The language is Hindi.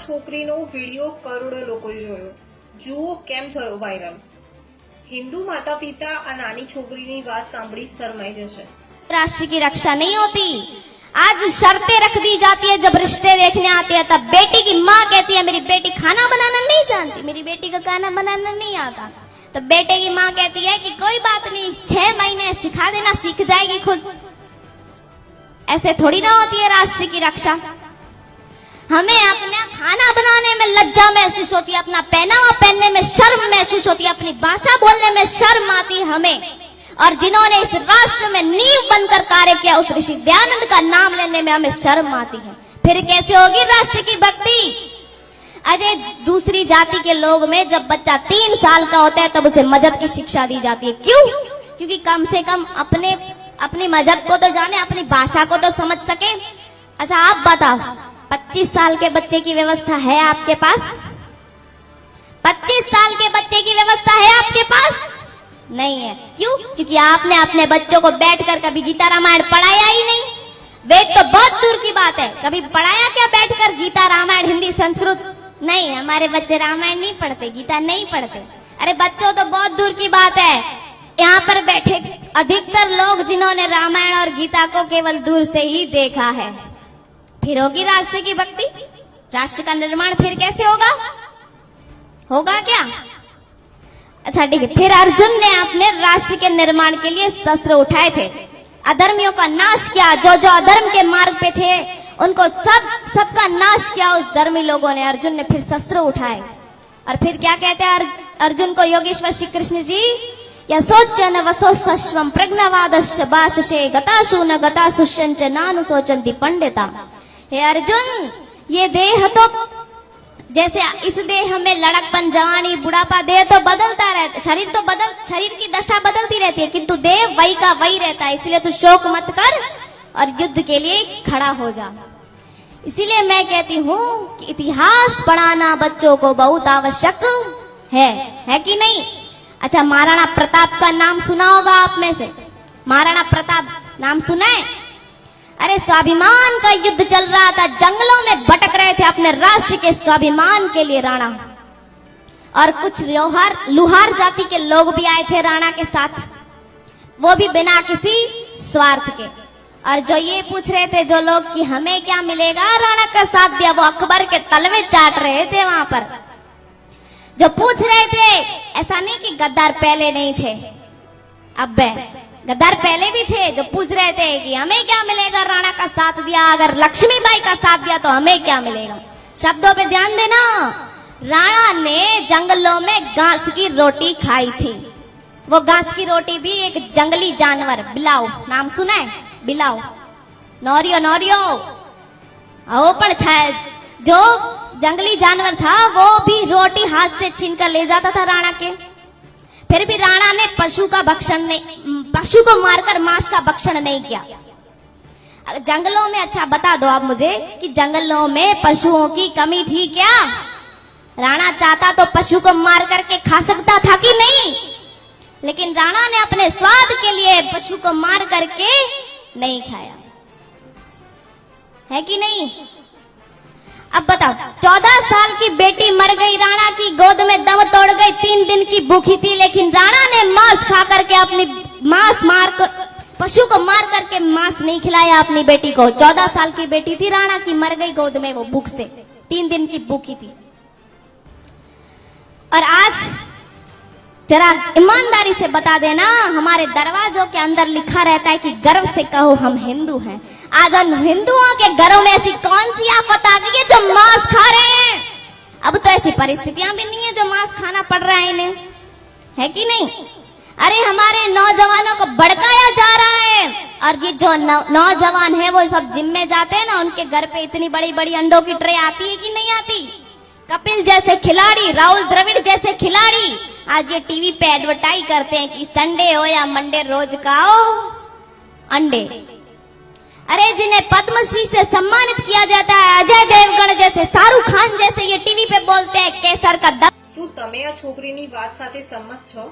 છોકરીનો વિડીયો કરોડો લોકોએ જોયો। જુઓ કેમ થયો વાયરલ। हिंदू माता पिता आ नानी छोकरीनी बात सांभળી शरमाई जशे। राष्ट्र की रक्षा नहीं होती। आज शर्तें रख दी जाती है, जब रिश्ते देखने आते हैं तब बेटी की माँ कहती है मेरी बेटी खाना बनाना नहीं जानती, मेरी बेटी का खाना बनाना नहीं आता। तो बेटे की माँ कहती है कि कोई बात नहीं, 6 महीने सिखा देना, सीख जाएगी खुद। ऐसे थोड़ी ना होती है राष्ट्र की रक्षा। हमें अपना खाना बनाने में लज्जा महसूस होती है, अपना पहनावा पहनने में शर्म महसूस होती है, अपनी भाषा बोलने में शर्म आती है हमें। और जिन्होंने इस राष्ट्र में नींव बनकर कार्य किया उस ऋषि दयानंद का नाम लेने में हमें शर्म आती है। फिर कैसे होगी राष्ट्र की भक्ति? अरे दूसरी जाति के लोग में जब बच्चा 3 साल का होता है तब उसे मजहब की शिक्षा दी जाती है। क्यों? क्योंकि कम से कम अपने मजहब को तो जाने, अपनी भाषा को तो समझ सके। अच्छा आप बताओ, 25 साल के बच्चे की व्यवस्था है आपके पास? 25 साल के बच्चे की व्यवस्था है आपके पास? नहीं है। क्यों? क्योंकि आपने अपने बच्चों को बैठकर कभी गीता रामायण पढ़ाया ही नहीं। वेद तो बहुत दूर की बात है, कभी पढ़ाया क्या बैठकर गीता रामायण हिंदी संस्कृत? नहीं, हमारे बच्चे रामायण नहीं पढ़ते, गीता नहीं पढ़ते। अरे बच्चों तो बहुत दूर की बात है। यहाँ पर बैठे अधिकतर लोग जिन्होंने रामायण और गीता को केवल दूर से ही देखा है। फिर होगी राष्ट्र की भक्ति? राष्ट्र का निर्माण फिर कैसे होगा? होगा क्या? अच्छा ठीक है। फिर अर्जुन ने अपने राष्ट्र के निर्माण के लिए शस्त्र उठाए थे, अधर्मियों का नाश किया। जो जो अधर्म के मार्ग पे थे उनको सबका नाश किया उस धर्मी लोगों ने। अर्जुन ने फिर शस्त्र उठाए और फिर क्या कहते हैं अर्जुन को योगेश्वर श्री कृष्ण जी? यशोचन वसोस्वम प्रज्ञावादश्च भाषसे गतासु न गतासुश्च नानु सोचन्ति पंडिता। हे अर्जुन, ये देह तो जैसे इस देह में लड़कपन, जवानी, बुढ़ापा, देह तो बदलता रहता, शरीर की दशा बदलती रहती है, किंतु देह वही का वही रहता है। इसलिए तू शोक मत कर और युद्ध के लिए खड़ा हो जा। इसीलिए मैं कहती हूँ कि इतिहास पढ़ाना बच्चों को बहुत आवश्यक है कि नहीं? अच्छा, महाराणा प्रताप का नाम सुना होगा आप में से। महाराणा प्रताप नाम सुना है? अरे स्वाभिमान का युद्ध चल रहा था, जंगलों में भटक रहे थे अपने राष्ट्र के स्वाभिमान के लिए राणा। और कुछ लुहार जाति के लोग भी आए थे राणा के साथ, वो भी बिना किसी स्वार्थ के। और जो ये पूछ रहे थे जो लोग कि हमें क्या मिलेगा राणा का साथ दिया, वो अकबर के तलवे चाट रहे थे वहां पर। जो पूछ रहे थे, ऐसा नहीं कि गद्दार पहले नहीं थे, अब गद्दार पहले भी थे जो पूछ रहे थे कि हमें क्या मिलेगा राणा का साथ दिया, अगर लक्ष्मीबाई का साथ दिया तो हमें क्या मिलेगा। शब्दों पे ध्यान देना। राणा ने जंगलों में घास की रोटी खाई थी। वो घास की रोटी भी एक जंगली जानवर बिलाव, नाम सुना है? बिलाव, नौरियो वो पर जो जंगली जानवर था वो भी रोटी हाथ से छीनकर ले जाता था राणा के। फिर भी राणा ने पशु को मारकर मांस का भक्षण नहीं किया। जंगलों में, अच्छा बता दो आप मुझे कि जंगलों में पशुओं की कमी थी क्या? राणा चाहता तो पशु को मार करके खा सकता था कि नहीं? लेकिन राणा ने अपने स्वाद के लिए पशु को मार करके नहीं खाया, है कि नहीं? अब बताओ, 14 साल की बेटी मर गई, राणा की गोद में दम तोड़ गई, 3 दिन की भूखी थी, लेकिन राणा ने मांस खा करके पशु को मार करके मांस नहीं खिलाया अपनी बेटी को। 14 साल की बेटी थी राणा की, मर गई गोद में वो भूख से, 3 दिन की भूखी थी। और आज जरा ईमानदारी से बता देना, हमारे दरवाजों के अंदर लिखा रहता है कि गर्व से कहो हम हिंदू हैं। आज उन हिंदुओं के घरों में ऐसी कौन सी आफत आ गई है जो मांस खा रहे हैं? अब तो ऐसी परिस्थितियां भी नहीं है जो मांस खाना पड़ रहा है इन्हें, है कि नहीं? अरे हमारे नौजवानों को भड़काया जा रहा है। और ये जो नौजवान है वो सब जिम में जाते हैं ना, उनके घर पे इतनी बड़ी बड़ी अंडों की ट्रे आती है कि नहीं आती? कपिल जैसे खिलाड़ी, राहुल द्रविड़ जैसे खिलाड़ी आज ये टीवी पे एडवर्टाइज करते हैं कि संडे हो या मंडे रोज खाओ अंडे। अरे जिन्हें पद्मश्री से सम्मानित किया जाता है, अजय देवगन जैसे, शाहरुख खान जैसे, ये टीवी पे बोलते हैं केसर का दम। શું તમે આ છોકરીની વાત સાથે સંમત છો?